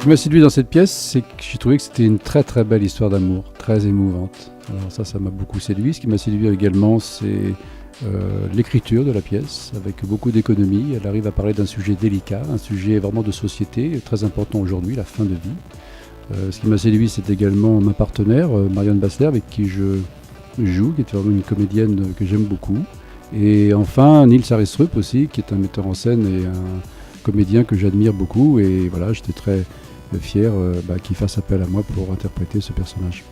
qui m'a séduit dans cette pièce, c'est que j'ai trouvé que c'était une très très belle histoire d'amour, très émouvante. Alors ça m'a beaucoup séduit. Ce qui m'a séduit également, c'est l'écriture de la pièce, avec beaucoup d'économie. Elle arrive à parler d'un sujet délicat, un sujet vraiment de société, très important aujourd'hui, la fin de vie. Ce qui m'a séduit, c'est également ma partenaire, Marianne Bassler, avec qui je joue, qui est vraiment une comédienne que j'aime beaucoup. Et enfin, Nils Arestrup aussi, qui est un metteur en scène et un comédien que j'admire beaucoup. Et voilà, j'étais très fier qu'il fasse appel à moi pour interpréter ce personnage.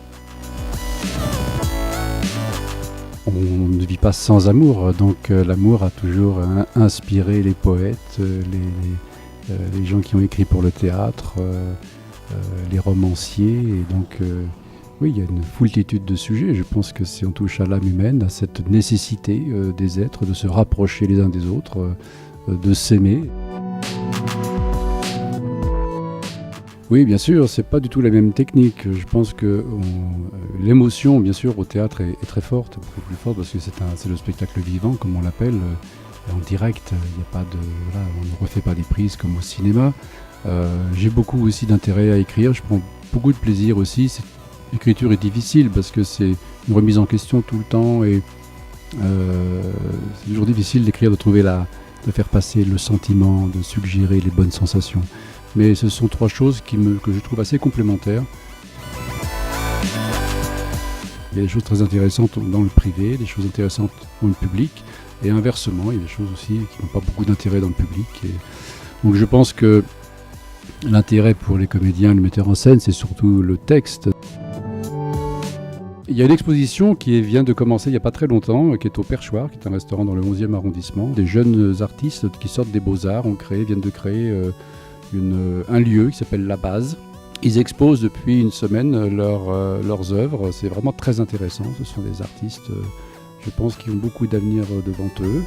On ne vit pas sans amour, donc l'amour a toujours inspiré les poètes, les gens qui ont écrit pour le théâtre, les romanciers. Et donc, oui, il y a une foultitude de sujets. Je pense que si on touche à l'âme humaine, à cette nécessité des êtres de se rapprocher les uns des autres, de s'aimer. Oui, bien sûr, c'est pas du tout la même technique. Je pense que l'émotion, bien sûr, au théâtre est très forte, beaucoup plus forte, parce que c'est le spectacle vivant, comme on l'appelle, en direct. Il n'y a pas de, voilà, on ne refait pas des prises comme au cinéma. J'ai beaucoup aussi d'intérêt à écrire. Je prends beaucoup de plaisir aussi. L'écriture est difficile parce que c'est une remise en question tout le temps et c'est toujours difficile d'écrire, de faire passer le sentiment, de suggérer les bonnes sensations. Mais ce sont trois choses que je trouve assez complémentaires. Il y a des choses très intéressantes dans le privé, des choses intéressantes dans le public, et inversement, il y a des choses aussi qui n'ont pas beaucoup d'intérêt dans le public. Donc je pense que l'intérêt pour les comédiens, le metteur en scène, c'est surtout le texte. Il y a une exposition qui vient de commencer il n'y a pas très longtemps, qui est au Perchoir, qui est un restaurant dans le 11e arrondissement. Des jeunes artistes qui sortent des Beaux-Arts viennent de créer un lieu qui s'appelle La Base. Ils exposent depuis une semaine leurs œuvres. C'est vraiment très intéressant. Ce sont des artistes, je pense, qui ont beaucoup d'avenir devant eux.